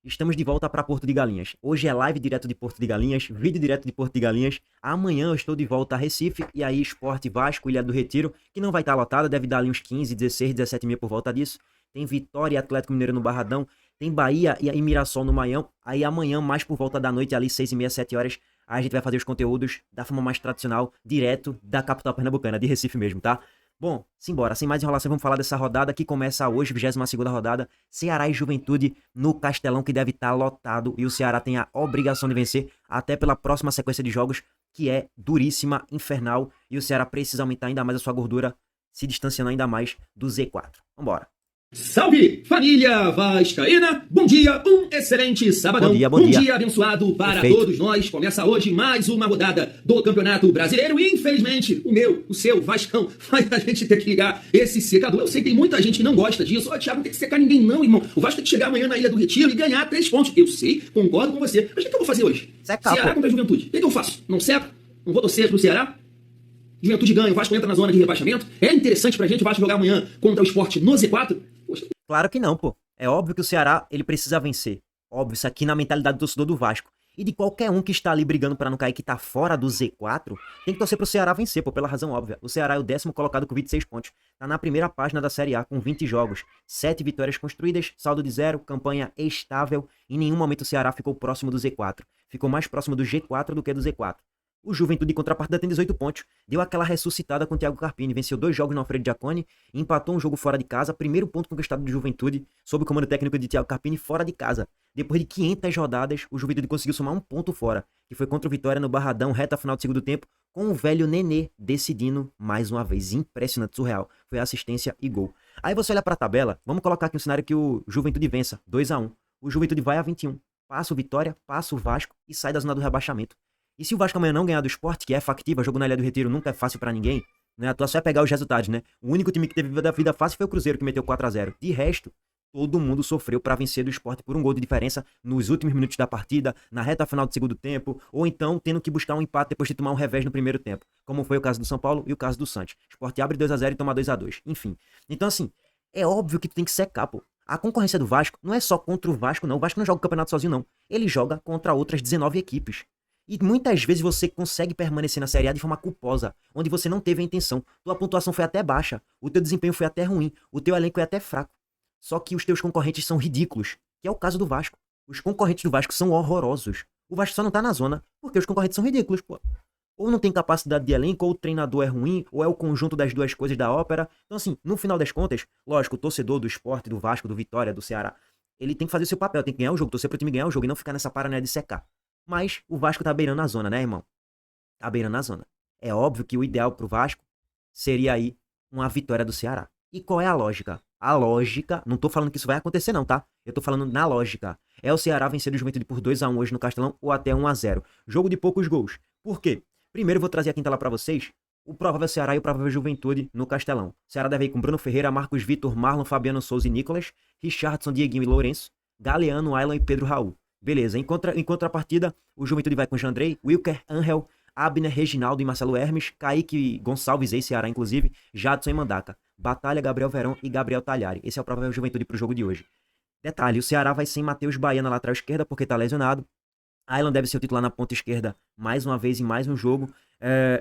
Estamos de volta para Porto de Galinhas. Hoje é live direto de Porto de Galinhas, vídeo direto de Porto de Galinhas. Amanhã eu estou de volta a Recife e aí Sport Vasco, Ilha do Retiro, que não vai estar lotada, deve dar ali uns 15, 16, 17 mil por volta disso. Tem Vitória e Atlético Mineiro no Barradão, tem Bahia e Mirassol no Maião. Aí amanhã, mais por volta da noite, ali 6h30, 7 horas, a gente vai fazer os conteúdos da forma mais tradicional, direto da capital pernambucana, de Recife mesmo, tá? Bom, simbora, sem mais enrolação, vamos falar dessa rodada que começa hoje, 22ª rodada, Ceará e Juventude no Castelão, que deve estar lotado, e o Ceará tem a obrigação de vencer, até pela próxima sequência de jogos, que é duríssima, infernal, e o Ceará precisa aumentar ainda mais a sua gordura, se distanciando ainda mais do Z4. Vambora. Salve, família vascaína! Bom dia, um excelente sabadão. Bom dia. Um dia abençoado para Perfeito. todos nós. Começa hoje mais uma rodada do Campeonato Brasileiro e, infelizmente, o seu Vascão faz a gente ter que ligar esse secador. Eu sei que tem muita gente que não gosta disso. Ó, Thiago, não tem que secar ninguém não, irmão. O Vasco tem que chegar amanhã na Ilha do Retiro e ganhar 3 pontos. Eu sei, concordo com você. Mas o que eu vou fazer hoje? Secar, Ceará pô. contra a Juventude. O que eu faço? Não seco? Não vou torcer pro Ceará? Juventude ganha, o Vasco entra na zona de rebaixamento. É interessante pra gente o Vasco jogar amanhã contra o Sport no Z4? Poxa, Claro que não, pô. É óbvio que o Ceará, ele precisa vencer. Óbvio, isso aqui na mentalidade do torcedor do Vasco. E de qualquer um que está ali brigando pra não cair, que tá fora do Z4, tem que torcer pro Ceará vencer, pô, pela razão óbvia. O Ceará é o 10º colocado com 26 pontos. Tá na primeira página da Série A com 20 jogos. 7 vitórias construídas, saldo de 0, campanha estável. Em nenhum momento o Ceará ficou próximo do Z4. Ficou mais próximo do G4 do que do Z4. O Juventude, em contrapartida, tem 18 pontos. Deu aquela ressuscitada com o Thiago Carpini. Venceu 2 jogos no Alfredo Jaconi e empatou um jogo fora de casa. Primeiro ponto conquistado do Juventude, sob o comando técnico de Thiago Carpini, fora de casa. Depois de 500 rodadas, o Juventude conseguiu somar um ponto fora, que foi contra o Vitória no Barradão, reta final do segundo tempo, com o velho Nenê decidindo mais uma vez. Impressionante, surreal. Foi assistência e gol. Aí você olha pra tabela, vamos colocar aqui um cenário que o Juventude vença, 2-1. O Juventude vai a 21. Passa o Vitória, passa o Vasco e sai da zona do rebaixamento. E se o Vasco amanhã não ganhar do Sport, que é factível, jogo na Ilha do Retiro nunca é fácil pra ninguém, né? A tua só é pegar os resultados, né? O único time que teve vida fácil foi o Cruzeiro, que meteu 4-0. De resto, todo mundo sofreu pra vencer do Sport por um gol de diferença nos últimos minutos da partida, na reta final do segundo tempo, ou então tendo que buscar um empate depois de tomar um revés no primeiro tempo, como foi o caso do São Paulo e o caso do Santos. O Sport abre 2-0 e toma 2-2. Enfim. Então, assim, é óbvio que tu tem que secar, pô. A concorrência do Vasco não é só contra o Vasco, não. O Vasco não joga o campeonato sozinho, não. Ele joga contra outras 19 equipes. E muitas vezes você consegue permanecer na Série A de forma culposa, onde você não teve a intenção. Tua pontuação foi até baixa, o teu desempenho foi até ruim, o teu elenco é até fraco. Só que os teus concorrentes são ridículos, que é o caso do Vasco. Os concorrentes do Vasco são horrorosos. O Vasco só não tá na zona porque os concorrentes são ridículos, pô. Ou não tem capacidade de elenco, ou o treinador é ruim, ou é o conjunto das duas coisas da ópera. Então, assim, no final das contas, lógico, o torcedor do Sport, do Vasco, do Vitória, do Ceará, ele tem que fazer o seu papel, tem que ganhar o jogo, torcer pro time ganhar o jogo e não ficar nessa paranoia de secar. Mas o Vasco tá beirando a zona, né, irmão? Tá beirando a zona. É óbvio que o ideal pro Vasco seria aí uma vitória do Ceará. E qual é a lógica? A lógica, não tô falando que isso vai acontecer não, tá? Eu tô falando na lógica. É o Ceará vencer o Juventude por 2-1 hoje no Castelão ou até 1-0. Jogo de poucos gols. Por quê? Primeiro eu vou trazer aqui em tela pra vocês o provável Ceará e o provável Juventude no Castelão. O Ceará deve ir com Bruno Ferreira, Marcos Vitor, Marlon, Fabiano Souza e Nicolas, Richardson, Dieguinho e Lourenço, Galeano, Ailon e Pedro Raul. Beleza, em contrapartida, o Juventude vai com Jandrei, Wilker, Angel, Abner, Reginaldo e Marcelo Hermes, Kaique Gonçalves, ex-Ceará inclusive, Jadson e Mandaca, Batalha, Gabriel Verão e Gabriel Talhari. Esse é o provável Juventude pro jogo de hoje. Detalhe, o Ceará vai sem Matheus Bahia na lateral esquerda porque tá lesionado. Ailon deve ser o titular na ponta esquerda mais uma vez em mais um jogo.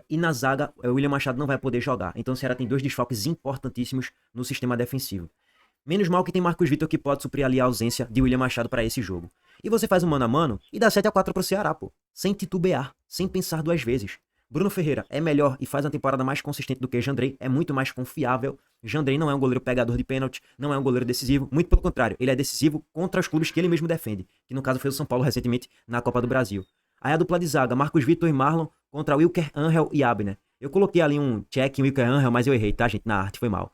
E na zaga, o William Machado não vai poder jogar. Então o Ceará tem 2 desfalques importantíssimos no sistema defensivo. Menos mal que tem Marcos Vitor que pode suprir ali a ausência de William Machado para esse jogo. E você faz um mano a mano e dá 7-4 pro Ceará, pô. Sem titubear, sem pensar 2 vezes. Bruno Ferreira é melhor e faz uma temporada mais consistente do que Jandrei, é muito mais confiável. Jandrei não é um goleiro pegador de pênalti, não é um goleiro decisivo, muito pelo contrário, ele é decisivo contra os clubes que ele mesmo defende, que no caso foi o São Paulo recentemente na Copa do Brasil. Aí a dupla de zaga, Marcos Vitor e Marlon contra Wilker, Angel e Abner. Eu coloquei ali um check em Wilker Angel, mas eu errei, tá, gente? Na arte, foi mal.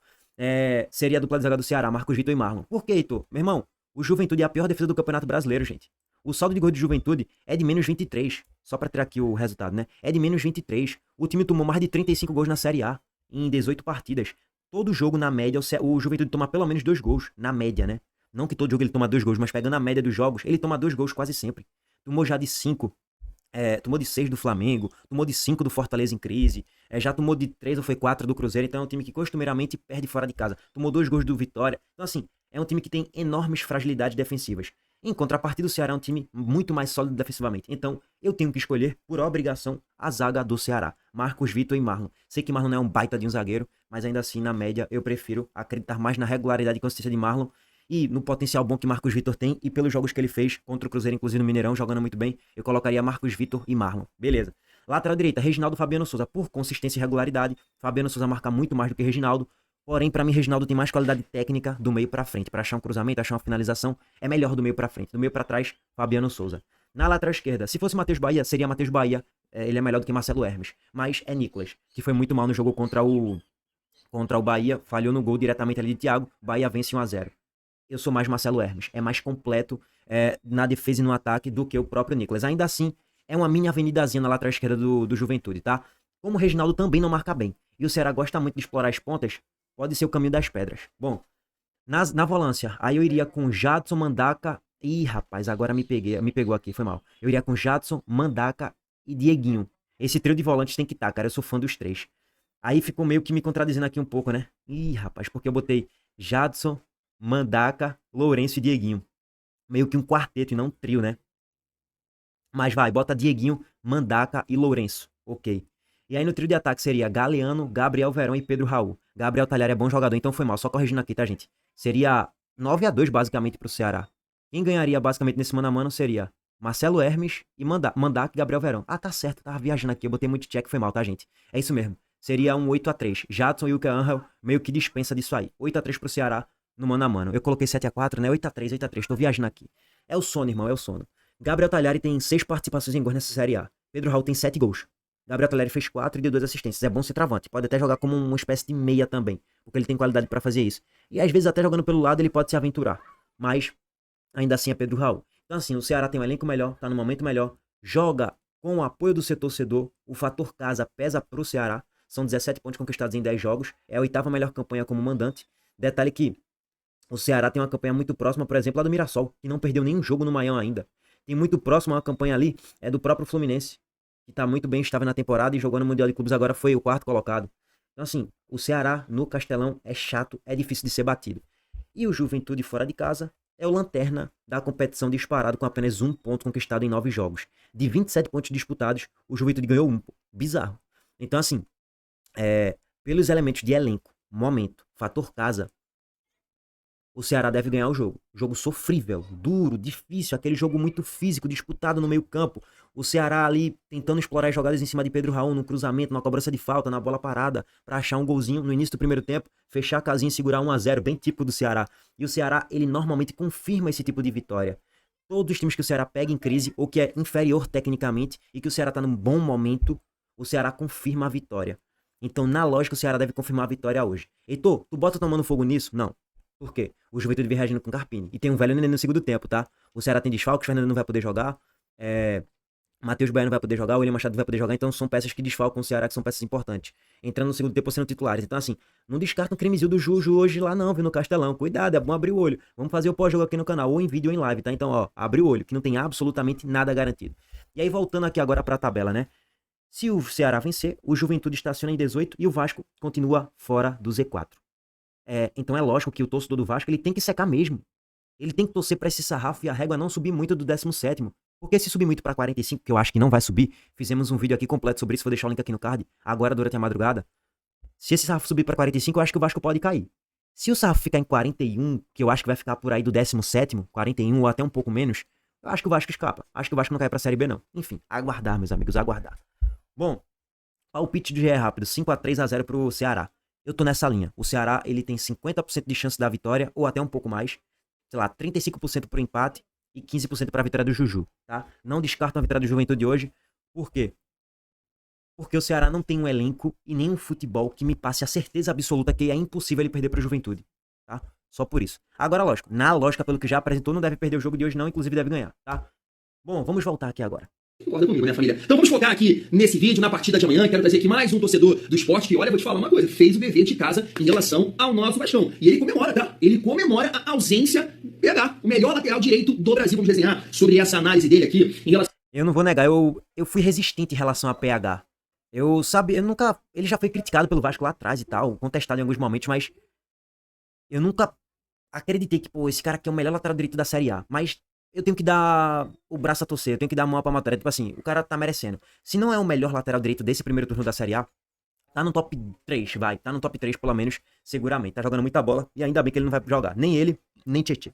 Seria a dupla de zaga do Ceará, Marcos Vitor e Marlon. Por que, Heitor? Meu irmão, o Juventude é a pior defesa do Campeonato Brasileiro, gente. O saldo de gol de Juventude é de menos 23. Só pra ter aqui o resultado, né? É de menos 23. O time tomou mais de 35 gols na Série A em 18 partidas. Todo jogo, na média, o Juventude toma pelo menos 2 gols. Na média, né? Não que todo jogo ele toma 2 gols, mas pegando a média dos jogos, ele toma 2 gols quase sempre. Tomou já de 5. Tomou de 6 do Flamengo, tomou de 5 do Fortaleza em crise, já tomou de 3 ou foi 4 do Cruzeiro, então é um time que costumeiramente perde fora de casa. Tomou 2 gols do Vitória. Então, assim, é um time que tem enormes fragilidades defensivas. Em contrapartida, o Ceará é um time muito mais sólido defensivamente. Então, eu tenho que escolher, por obrigação, a zaga do Ceará. Marcos Vitor e Marlon. Sei que Marlon não é um baita de um zagueiro, mas ainda assim, na média, eu prefiro acreditar mais na regularidade e consistência de Marlon e no potencial bom que Marcos Vitor tem e pelos jogos que ele fez contra o Cruzeiro, inclusive no Mineirão, jogando muito bem, eu colocaria Marcos Vitor e Marlon. Beleza. Lateral direita, Reginaldo, Fabiano Souza. Por consistência e regularidade, Fabiano Souza marca muito mais do que Reginaldo. Porém, pra mim, Reginaldo tem mais qualidade técnica do meio pra frente. Pra achar um cruzamento, achar uma finalização, é melhor do meio pra frente. Do meio pra trás, Fabiano Souza. Na lateral esquerda, se fosse Matheus Bahia, seria Matheus Bahia. Ele é melhor do que Marcelo Hermes. Mas é Nicolas, que foi muito mal no jogo contra o Bahia. Falhou no gol diretamente ali de Thiago. Bahia vence 1-0. Eu sou mais Marcelo Hermes. É mais completo na defesa e no ataque do que o próprio Nicolas. Ainda assim, é uma mini avenidazinha na lateral esquerda do Juventude, tá? Como o Reginaldo também não marca bem. E o Ceará gosta muito de explorar as pontas, pode ser o caminho das pedras. Bom, na volância, aí eu iria com Jadson, Mandaca. Ih, rapaz, agora me pegou aqui, foi mal. Eu iria com Jadson, Mandaca e Dieguinho. Esse trio de volantes tem que estar, cara. Eu sou fã dos três. Aí ficou meio que me contradizendo aqui um pouco, né? Ih, rapaz, porque eu botei Jadson, Mandaca, Lourenço e Dieguinho. Meio que um quarteto e não um trio, né? Mas vai, bota Dieguinho, Mandaca e Lourenço. Ok. E aí no trio de ataque seria Galeano, Gabriel Verón e Pedro Raul. Gabriel Talhar é bom jogador, então foi mal. Só corrigindo aqui, tá, gente? Seria 9-2 basicamente pro Ceará. Quem ganharia basicamente nesse mano a mano seria Marcelo Hermes e Mandaca e Gabriel Verón. Ah, tá certo, tava viajando aqui. Eu botei muito check, foi mal, tá, gente? É isso mesmo. Seria um 8-3. Jadson e Wilker Angel meio que dispensa disso aí. 8-3 pro Ceará no mano a mano. Eu coloquei 7-4, né? 8-3, 8-3. Tô viajando aqui. É o sono, irmão, é o sono. Gabriel Talhari tem 6 participações em gols nessa Série A. Pedro Raul tem 7 gols. Gabriel Talhari fez 4 e deu 2 assistências. É bom ser travante. Pode até jogar como uma espécie de meia também, porque ele tem qualidade pra fazer isso. E às vezes até jogando pelo lado ele pode se aventurar. Mas ainda assim é Pedro Raul. Então assim, o Ceará tem um elenco melhor, tá no momento melhor. Joga com o apoio do seu torcedor. O fator casa pesa pro Ceará. São 17 pontos conquistados em 10 jogos. É a 8ª melhor campanha como mandante. Detalhe que o Ceará tem uma campanha muito próxima, por exemplo, a do Mirassol, que não perdeu nenhum jogo no Maião ainda. Tem muito próximo uma campanha ali, é do próprio Fluminense, que tá muito bem estável na temporada e jogou no Mundial de Clubes, agora foi o 4º colocado. Então assim, o Ceará no Castelão é chato, é difícil de ser batido. E o Juventude fora de casa é o lanterna da competição disparado com apenas 1 ponto conquistado em 9 jogos. De 27 pontos disputados, o Juventude ganhou 1, pô. Bizarro. Então assim, pelos elementos de elenco, momento, fator casa, o Ceará deve ganhar o jogo. Jogo sofrível, duro, difícil, aquele jogo muito físico, disputado no meio campo. O Ceará ali tentando explorar as jogadas em cima de Pedro Raul, no cruzamento, na cobrança de falta, na bola parada, pra achar um golzinho no início do primeiro tempo, fechar a casinha e segurar 1-0, bem típico do Ceará. E o Ceará, ele normalmente confirma esse tipo de vitória. Todos os times que o Ceará pega em crise, ou que é inferior tecnicamente, e que o Ceará tá num bom momento, o Ceará confirma a vitória. Então, na lógica, o Ceará deve confirmar a vitória hoje. Heitor, tu bota tomando fogo nisso? Não. Por quê? O Juventude vem reagindo com Carpini. E tem um velho neném no segundo tempo, tá? O Ceará tem desfalques, o Fernando não vai poder jogar. Matheus Baiano vai poder jogar, o William Machado vai poder jogar. Então são peças que desfalcam o Ceará, que são peças importantes. Entrando no segundo tempo sendo titulares. Então assim, não descarta um crimezinho do Juju hoje lá não, viu, no Castelão. Cuidado, é bom abrir o olho. Vamos fazer o pós-jogo aqui no canal, ou em vídeo ou em live, tá? Então, ó, abre o olho, que não tem absolutamente nada garantido. E aí, voltando aqui agora pra tabela, né? Se o Ceará vencer, o Juventude estaciona em 18 e o Vasco continua fora do Z4. Então é lógico que o torcedor do Vasco ele tem que secar mesmo. Ele tem que torcer pra esse sarrafo e a régua não subir muito do 17º. Porque se subir muito pra 45, que eu acho que não vai subir, fizemos um vídeo aqui completo sobre isso, vou deixar o link aqui no card, agora durante a madrugada. Se esse sarrafo subir pra 45, eu acho que o Vasco pode cair. Se o sarrafo ficar em 41, que eu acho que vai ficar por aí do 17º, 41 ou até um pouco menos, eu acho que o Vasco escapa. Acho que o Vasco não cai pra Série B, não. Enfim, aguardar, meus amigos, aguardar. Bom, palpite do GE rápido, 5-3-0 pro Ceará. Eu tô nessa linha. O Ceará, ele tem 50% de chance da vitória, ou até um pouco mais. Sei lá, 35% pro empate e 15% pra vitória do Juju, tá? Não descartam a vitória do Juventude hoje. Por quê? Porque o Ceará não tem um elenco e nem um futebol que me passe a certeza absoluta que é impossível ele perder pro Juventude, tá? Só por isso. Agora, lógico, na lógica, pelo que já apresentou, não deve perder o jogo de hoje não, inclusive deve ganhar, tá? Bom, vamos voltar aqui agora. Concorda comigo, né, família? Então vamos focar aqui nesse vídeo, na partida de amanhã. Quero trazer aqui mais um torcedor do esporte que, olha, vou te falar uma coisa, fez o dever de casa em relação ao nosso Vascão. E ele comemora, tá? Ele comemora a ausência PH, o melhor lateral direito do Brasil. Vamos desenhar sobre essa análise dele aqui em relação... Eu não vou negar, eu fui resistente em relação a PH. Eu nunca... Ele já foi criticado pelo Vasco lá atrás e tal, contestado em alguns momentos, mas eu nunca acreditei que, pô, esse cara aqui é o melhor lateral direito da Série A. Mas eu tenho que dar o braço a torcer, eu tenho que dar a mão à palmatória. Tipo assim, o cara tá merecendo. Se não é o melhor lateral direito desse primeiro turno da Série A, tá no top 3, vai. Tá no top 3, pelo menos, seguramente. Tá jogando muita bola e ainda bem que ele não vai jogar. Nem ele, nem Tietê.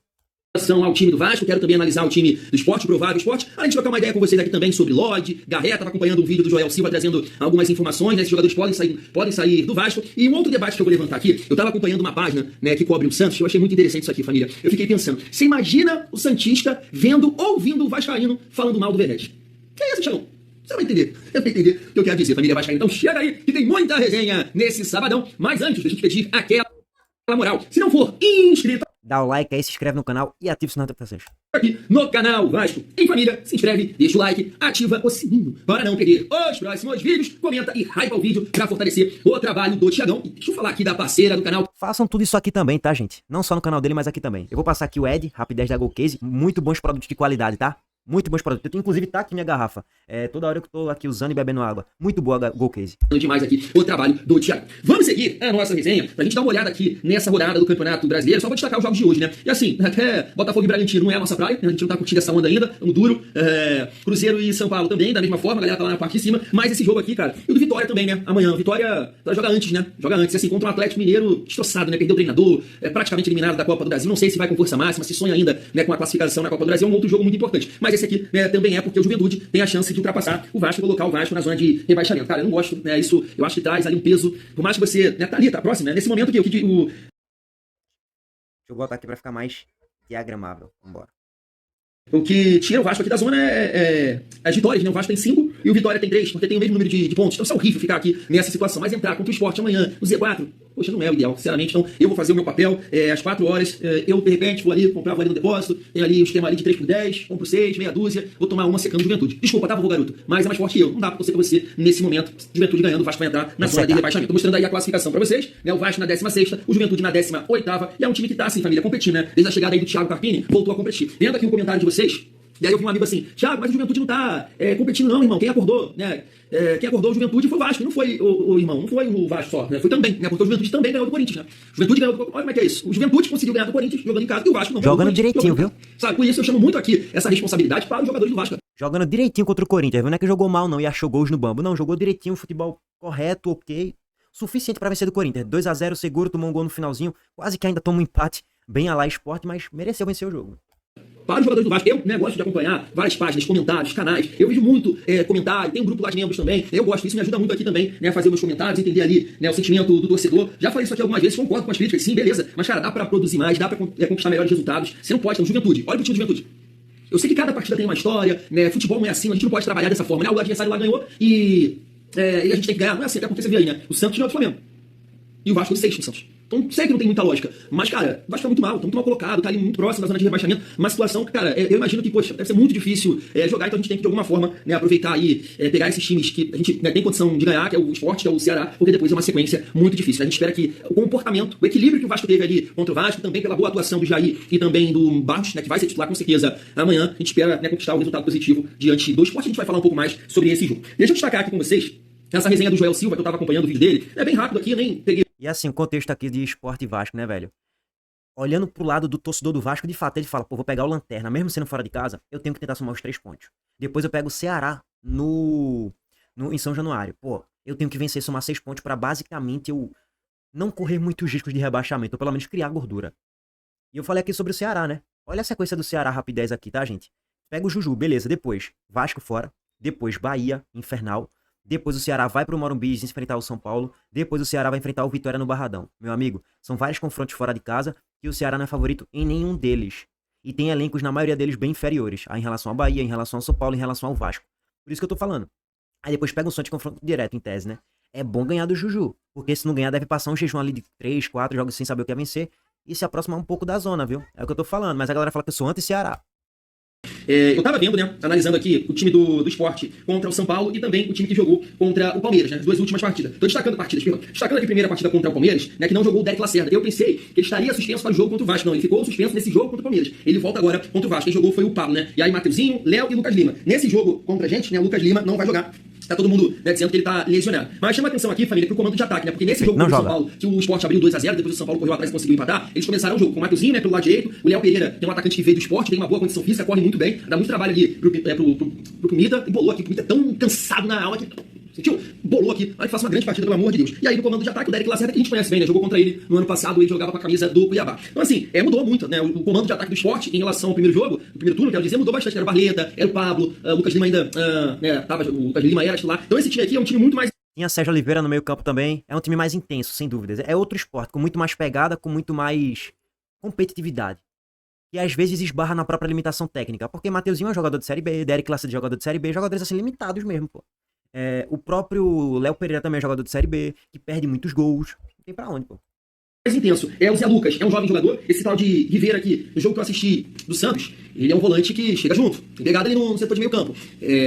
Ao time do Vasco, quero também analisar o time do Sport, provável Sport, além de trocar uma ideia com vocês aqui também sobre Lodge, Garreta, tava acompanhando um vídeo do Joel Silva trazendo algumas informações, né, esses jogadores podem sair do Vasco, e um outro debate que eu vou levantar aqui, eu tava acompanhando uma página, né, que cobre o Santos, eu achei muito interessante isso aqui, família, eu fiquei pensando, você imagina o Santista ouvindo o Vascaíno falando mal do Verratti? Que é isso, Thiagão? Você vai entender, eu vou entender o que eu quero dizer, família Vascaína. Então chega aí, que tem muita resenha nesse sabadão, mas antes, deixa eu te pedir aquela moral, se não for inscrito Dá o like aí, se inscreve no canal e ativa o sininho de notificações. aqui no canal Vasco em Família, se inscreve, deixa o like, ativa o sininho para não perder os próximos vídeos, comenta e hypa o vídeo para fortalecer o trabalho do Thiagão. E deixa eu falar aqui da parceira do canal. Façam tudo isso aqui também, tá, gente? Não só no canal dele, mas aqui também. Eu vou passar aqui o Ed, Rapidez da Golcase, muito bons produtos de qualidade, tá? Muito bons produtos. Inclusive tá aqui minha garrafa. Toda hora que eu tô aqui usando e bebendo água. Muito boa a Golcase. Demais aqui o trabalho do Thiago. Vamos seguir a nossa resenha pra gente dar uma olhada aqui nessa rodada do Campeonato Brasileiro. Só vou destacar os jogos de hoje, né? E assim, até Botafogo e Bragantino não é a nossa praia, né? A gente não tá curtindo essa onda ainda, tamo duro. Cruzeiro e São Paulo também, da mesma forma, a galera tá lá na parte de cima. Mas esse jogo aqui, cara, e o do Vitória também, né? Amanhã, Vitória joga antes, né? Joga antes, assim, contra um Atlético Mineiro destroçado, né? Perdeu o treinador, praticamente eliminado da Copa do Brasil. Não sei se vai com força máxima, se sonha ainda, né, com a classificação na Copa do Brasil. É um outro jogo muito importante. Mas esse aqui, né, também é porque o Juventude tem a chance de ultrapassar o Vasco e colocar o Vasco na zona de rebaixamento. Cara, eu não gosto, né? Isso eu acho que traz ali um peso, por mais que você, né, tá ali, tá próximo, né? Nesse momento que Deixa eu botar aqui pra ficar mais diagramável. Vambora. O que tira o Vasco aqui da zona é as vitórias, né? O Vasco tem 5 e o Vitória tem 3, porque tem o mesmo número de pontos. Então isso é horrível ficar aqui nessa situação. Mas entrar contra o Sport amanhã, no Z4, poxa, não é o ideal, sinceramente. Então eu vou fazer o meu papel às 4 horas. Eu, de repente, vou ali comprar, vou ali no depósito. Tem ali o esquema ali de 3 por 10, compro 6, meia dúzia. Vou tomar uma secando Juventude. Desculpa, tá, vovô garoto? Mas é mais forte que eu. Não dá pra torcer pra você nesse momento. Juventude ganhando, o Vasco vai entrar na zona de rebaixamento. Tô mostrando aí a classificação pra vocês, né? O Vasco na 16ª, o Juventude na 18ª. E é um time que tá, assim, família, competindo, né? Desde a chegada aí do Thiago Carpini, voltou a competir. Vendo aqui um comentário de vocês. E aí eu vi um amigo assim, Thiago, mas o Juventude não tá competindo não, irmão. Quem acordou, né? Quem acordou o Juventude foi o Vasco, não foi o irmão, não foi o Vasco só, né? Foi também, né? Porque o Juventude também ganhou do Corinthians, né? O Juventude ganhou do... Olha como é que é isso. O Juventude conseguiu ganhar do Corinthians jogando em casa e o Vasco não. Jogando direitinho, viu? Sabe, por isso eu chamo muito aqui essa responsabilidade para os jogadores do Vasco. Jogando direitinho contra o Corinthians, viu? Não é que jogou mal não e achou gols no bambo. Não, jogou direitinho, futebol correto, ok. Suficiente pra vencer do Corinthians. 2-0 seguro, tomou um gol no finalzinho. Quase que ainda toma um empate bem a lá Sport, mas mereceu vencer o jogo. Para os jogadores do Vasco, eu, né, gosto de acompanhar várias páginas, comentários, canais. Eu vejo muito comentário, tem um grupo lá de membros também. Eu gosto disso, me ajuda muito aqui também, né, a fazer meus comentários, entender ali, né, o sentimento do torcedor. Já falei isso aqui algumas vezes, concordo com as críticas, sim, beleza. Mas, cara, dá pra produzir mais, dá pra conquistar melhores resultados. Você não pode ter um Juventude. Olha pro time do Juventude. Eu sei que cada partida tem uma história, né, futebol não é assim, a gente não pode trabalhar dessa forma, né? O adversário lá ganhou e a gente tem que ganhar. Não é assim, até porque você vê aí, né? O Santos ganhou do Flamengo. E o Vasco foi 6 no Santos. Então, sei que não tem muita lógica. Mas, cara, o Vasco tá muito mal, tá muito mal colocado, tá ali muito próximo da zona de rebaixamento. Uma situação que, cara, eu imagino que, poxa, deve ser muito difícil jogar, então a gente tem que, de alguma forma, né, aproveitar aí, pegar esses times que a gente, né, tem condição de ganhar, que é o Sport, que é o Ceará, porque depois é uma sequência muito difícil. A gente espera que o comportamento, o equilíbrio que o Vasco teve ali contra o Vasco, também pela boa atuação do Jair e também do Barros, né, que vai ser titular com certeza amanhã, a gente espera, né, conquistar o resultado positivo diante do Sport. A gente vai falar um pouco mais sobre esse jogo. Deixa eu destacar aqui com vocês essa resenha do Joel Silva, que eu tava acompanhando o vídeo dele. É bem rápido aqui, eu nem peguei. E assim, o contexto aqui de Sport e Vasco, né, velho? Olhando pro lado do torcedor do Vasco, de fato, ele fala, pô, vou pegar o Lanterna, mesmo sendo fora de casa, eu tenho que tentar somar os 3 pontos. Depois eu pego o Ceará em São Januário. Pô, eu tenho que vencer, somar 6 pontos pra basicamente eu não correr muitos riscos de rebaixamento, ou pelo menos criar gordura. E eu falei aqui sobre o Ceará, né? Olha a sequência do Ceará rapidez aqui, tá, gente? Pega o Juju, beleza, depois Vasco fora, depois Bahia, infernal. Depois o Ceará vai pro Morumbi enfrentar o São Paulo. Depois o Ceará vai enfrentar o Vitória no Barradão. Meu amigo, são vários confrontos fora de casa e o Ceará não é favorito em nenhum deles. E tem elencos, na maioria deles, bem inferiores. Em relação à Bahia, em relação ao São Paulo, em relação ao Vasco. Por isso que eu tô falando. Aí depois pega um som de confronto direto, em tese, né? É bom ganhar do Juju. Porque se não ganhar, deve passar um jejum ali de 3, 4 jogos sem saber o que é vencer. E se aproximar um pouco da zona, viu? É o que eu tô falando. Mas a galera fala que eu sou anti-Ceará. Eu tava vendo, né, analisando aqui o time do Sport contra o São Paulo e também o time que jogou contra o Palmeiras, né, as 2 últimas partidas. Tô destacando partidas, perdão. Destacando aqui a primeira partida contra o Palmeiras, né, que não jogou o Derek Lacerda. Eu pensei que ele estaria suspenso para o jogo contra o Vasco. Não, ele ficou suspenso nesse jogo contra o Palmeiras. Ele volta agora contra o Vasco. Quem jogou foi o Pablo, né? E aí Mateuzinho, Léo e Lucas Lima. Nesse jogo contra a gente, né, o Lucas Lima não vai jogar. Tá todo mundo, né, dizendo que ele tá lesionado. Mas chama atenção aqui, família, pro comando de ataque, né? Porque nesse jogo contra o São Paulo, que o Sport abriu 2-0, depois o São Paulo correu atrás e conseguiu empatar, eles começaram o jogo com o Matheusinho, né, pelo lado direito, o Léo Pereira, que é um atacante que veio do Sport, tem uma boa condição física, corre muito bem, dá muito trabalho ali pro Pumita, e bolou aqui, o Pumita é tão cansado na alma que... Sentiu? Bolou aqui. Aí faça uma grande partida, pelo amor de Deus. E aí no comando de ataque, o Derek Lacerda, que a gente conhece bem, né? Jogou contra ele no ano passado, ele jogava com a camisa do Cuiabá. Então assim, mudou muito, né? O comando de ataque do Sport em relação ao primeiro jogo, o primeiro turno, quero dizer, mudou bastante. Era o Barleta, era o Pablo, o Lucas Lima ainda, o Lucas Lima era titular. Então esse time aqui é um time muito mais... Tinha Sérgio Oliveira no meio campo também. É um time mais intenso, sem dúvidas. É outro esporte, com muito mais pegada, com muito mais competitividade. E às vezes esbarra na própria limitação técnica. Porque Matheusinho é um jogador de Série B, Derek Lacerda é jogador de Série B, jogadores assim limitados mesmo, pô. O próprio Léo Pereira também é jogador de Série B, que perde muitos gols. Não tem pra onde, pô. Mais intenso é o Zé Lucas, é um jovem jogador. Esse tal de Rivera aqui, no jogo que eu assisti do Santos, ele é um volante que chega junto, tem pegada ali no setor de meio campo.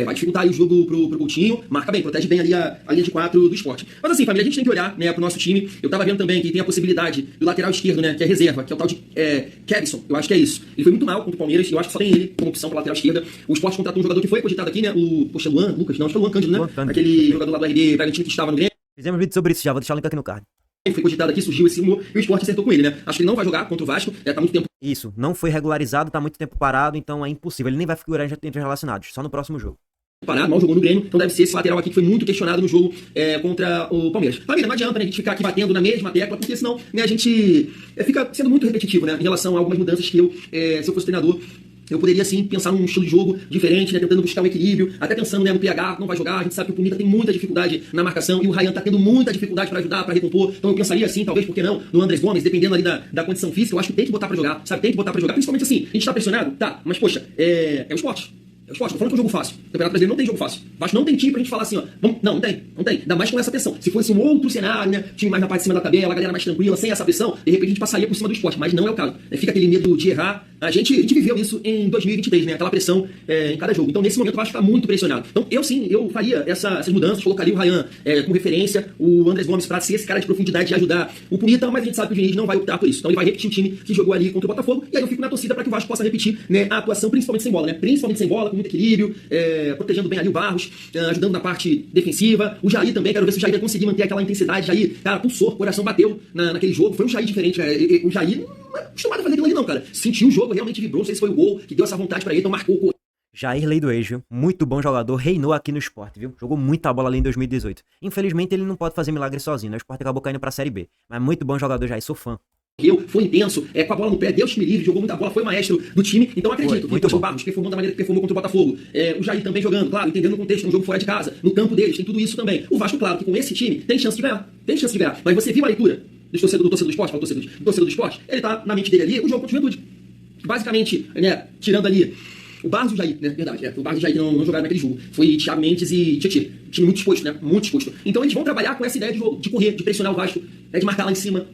Vai dificultar aí o jogo pro Coutinho, marca bem, protege bem ali a linha de 4 do Sport. Mas assim, família, a gente tem que olhar, né, pro nosso time. Eu tava vendo também que tem a possibilidade do lateral esquerdo, né, que é reserva, que é o tal de Kevson, eu acho que é isso. Ele foi muito mal contra o Palmeiras, eu acho que só tem ele como opção pra lateral esquerda. O Sport contratou um jogador que foi cogitado aqui, né, acho que é o Luan Cândido, né, aquele jogador lá do RB Bragantino que estava no Grêmio. Fizemos vídeo sobre isso já, vou deixar o link aqui no card. Foi cogitado aqui, surgiu esse rumor e o Sport acertou com ele, né? Acho que ele não vai jogar contra o Vasco, tá muito tempo. Isso, não foi regularizado, tá muito tempo parado, então é impossível. Ele nem vai figurar entre os relacionados, só no próximo jogo. Parado, mal jogou no Grêmio, então deve ser esse lateral aqui que foi muito questionado no jogo contra o Palmeiras. Família, não adianta, né, a gente ficar aqui batendo na mesma tecla, porque senão, né, a gente fica sendo muito repetitivo, né, em relação a algumas mudanças que eu, se eu fosse treinador, eu poderia, sim, pensar num estilo de jogo diferente, né, tentando buscar um equilíbrio, até pensando, né, no PH, não vai jogar, a gente sabe que o Pumita tem muita dificuldade na marcação e o Ryan tá tendo muita dificuldade para ajudar, para recompor, então eu pensaria, assim, talvez, por que não, no Andrés Gomes, dependendo ali da condição física, eu acho que tem que botar para jogar, sabe, tem que botar para jogar, principalmente assim, a gente tá pressionado, tá, mas poxa, é o Sport. Tô falando que é um jogo fácil. O Campeonato Brasileiro não tem jogo fácil. O Vasco não tem time pra gente falar assim, ó. Não tem. Ainda mais com essa pressão. Se fosse um outro cenário, né? Time mais na parte de cima da tabela, a galera mais tranquila, sem essa pressão, de repente a gente passaria por cima do Sport. Mas não é o caso. Fica aquele medo de errar. A gente viveu isso em 2023, né? Aquela pressão em cada jogo. Então, nesse momento, o Vasco tá muito pressionado. Então, eu faria essas mudanças, colocaria o Ryan como referência, o Andrés Gomes pra ser esse cara de profundidade de ajudar o Pumita, mas a gente sabe que o Diniz não vai optar por isso. Então, ele vai repetir o time que jogou ali contra o Botafogo. E aí eu fico na torcida pra que o Vasco possa repetir, né, a atuação, principalmente sem bola, né? Principalmente sem bola, com muito equilíbrio. Protegendo bem ali o Barros, ajudando na parte defensiva. O Jair também, quero ver se o Jair vai conseguir manter aquela intensidade. Jair, cara, pulsou, o coração bateu naquele jogo. Foi um Jair diferente, cara. O Jair não é acostumado a fazer aquilo ali, não, cara. Sentiu o jogo, realmente vibrou. Não sei se foi o gol que deu essa vontade pra ele, então marcou o Jair Lei do Ex, viu? Muito bom jogador, reinou aqui no Sport, viu? Jogou muita bola ali em 2018. Infelizmente, ele não pode fazer milagre sozinho, né? O Sport acabou caindo pra Série B. Mas muito bom jogador, Jair, sou fã. Foi intenso, com a bola no pé, Deus me livre, jogou muita bola, foi maestro do time, então acredito que o Barros performou da maneira que performou contra o Botafogo, o Jair também jogando, claro, entendendo o contexto, um jogo fora de casa, no campo deles, tem tudo isso também. O Vasco, claro, que com esse time tem chance de ganhar, mas você viu a leitura do torcedor do Sport, do torcedor do Sport, ele tá na mente dele ali, o jogo contra o Juventude, basicamente, né, tirando ali o Barros e o Jair, né, verdade, o Barros e o Jair que não jogaram naquele jogo, foi Thiago Mendes e Tietchan, time muito exposto, né, muito exposto. Então eles vão trabalhar com essa ideia de jogo, de correr, de pressionar o Vasco, de marcar lá em cima,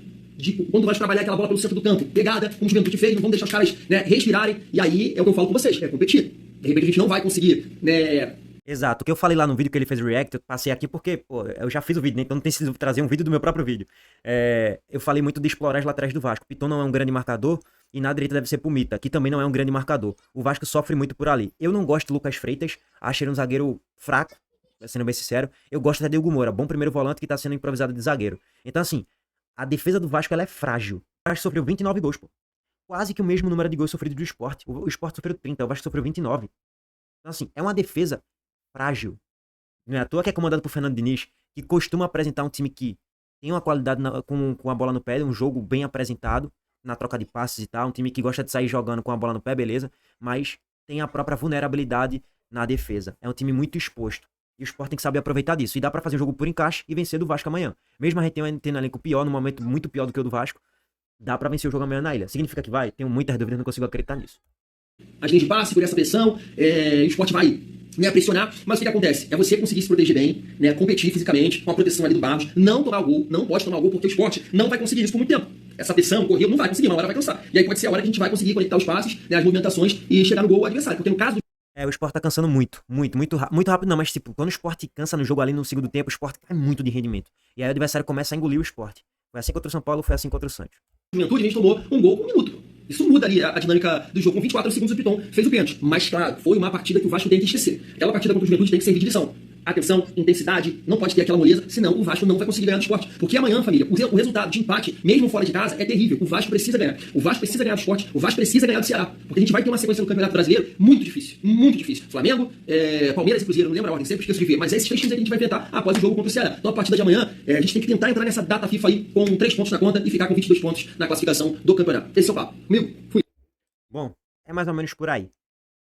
quando vai trabalhar aquela bola pelo centro do campo, pegada, como o Juventude fez, não vamos deixar os caras, né, respirarem, e aí é o que eu falo com vocês, competir. De repente a gente não vai conseguir, né... Exato, o que eu falei lá no vídeo que ele fez react, eu passei aqui porque, pô, eu já fiz o vídeo, né, então não tem sido trazer um vídeo do meu próprio vídeo. Eu falei muito de explorar as laterais do Vasco. Piton não é um grande marcador, e na direita deve ser Pumita, que também não é um grande marcador. O Vasco sofre muito por ali. Eu não gosto de Lucas Freitas, acho ele um zagueiro fraco, sendo bem sincero. Eu gosto até de Hugo Moura, bom primeiro volante que tá sendo improvisado de zagueiro. Então assim, a defesa do Vasco, ela é frágil. O Vasco sofreu 29 gols, pô. Quase que o mesmo número de gols sofrido do Sport. O Sport sofreu 30, o Vasco sofreu 29. Então, assim, é uma defesa frágil. Não é à toa que é comandado por Fernando Diniz, que costuma apresentar um time que tem uma qualidade com a bola no pé, um jogo bem apresentado, na troca de passes e tal. Um time que gosta de sair jogando com a bola no pé, beleza. Mas tem a própria vulnerabilidade na defesa. É um time muito exposto. E o Sport tem que saber aproveitar disso. E dá pra fazer um jogo por encaixe e vencer do Vasco amanhã. Mesmo a gente tendo um elenco pior, num momento muito pior do que o do Vasco, dá pra vencer o jogo amanhã na Ilha. Significa que vai? Tenho muitas dúvidas, não consigo acreditar nisso. A gente passa por essa pressão, o Sport vai, né, pressionar, mas o que acontece? É você conseguir se proteger bem, né, competir fisicamente, com a proteção ali do Barros, não tomar o gol, não pode tomar o gol, porque o Sport não vai conseguir isso por muito tempo. Essa pressão, correr, não vai conseguir, uma hora vai cansar. E aí pode ser a hora que a gente vai conseguir conectar os passes, né, as movimentações e chegar no gol adversário. Porque no caso do... O Sport tá cansando muito rápido não, mas tipo, quando o Sport cansa no jogo ali no segundo tempo, o Sport cai muito de rendimento. E aí o adversário começa a engolir o Sport. Foi assim contra o São Paulo, foi assim contra o Santos. Juventude, a gente tomou um gol por minuto. Isso muda ali a dinâmica do jogo. Com 24 segundos o Piton fez o pênalti. Mas, claro, foi uma partida que o Vasco tem que esquecer. Aquela partida contra o Juventude tem que servir de lição. atenção, intensidade, não pode ter aquela moleza, senão o Vasco não vai conseguir ganhar do Sport. Porque amanhã, família, o resultado de empate, mesmo fora de casa, é terrível. O Vasco precisa ganhar. O Vasco precisa ganhar do Sport, o Vasco precisa ganhar do Ceará. Porque a gente vai ter uma sequência no Campeonato Brasileiro muito difícil. Muito difícil. Flamengo, Palmeiras e Cruzeiro, não lembro a ordem, sempre esqueço de ver. Mas é esses 3 times aí que a gente vai enfrentar após o jogo contra o Ceará. Então a partida de amanhã, a gente tem que tentar entrar nessa data FIFA aí com 3 pontos na conta e ficar com 22 pontos na classificação do campeonato. Esse é o papo. Comigo, fui. Bom, é mais ou menos por aí.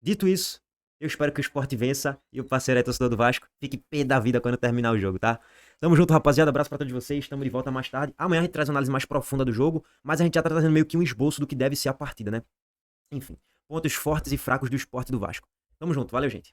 Dito isso, eu espero que o Sport vença e o parceiro aí, torcedor do Vasco, fique pé da vida quando terminar o jogo, tá? Tamo junto, rapaziada. Abraço pra todos vocês. Tamo de volta mais tarde. Amanhã a gente traz uma análise mais profunda do jogo, mas a gente já tá trazendo meio que um esboço do que deve ser a partida, né? Enfim, pontos fortes e fracos do Sport e do Vasco. Tamo junto. Valeu, gente.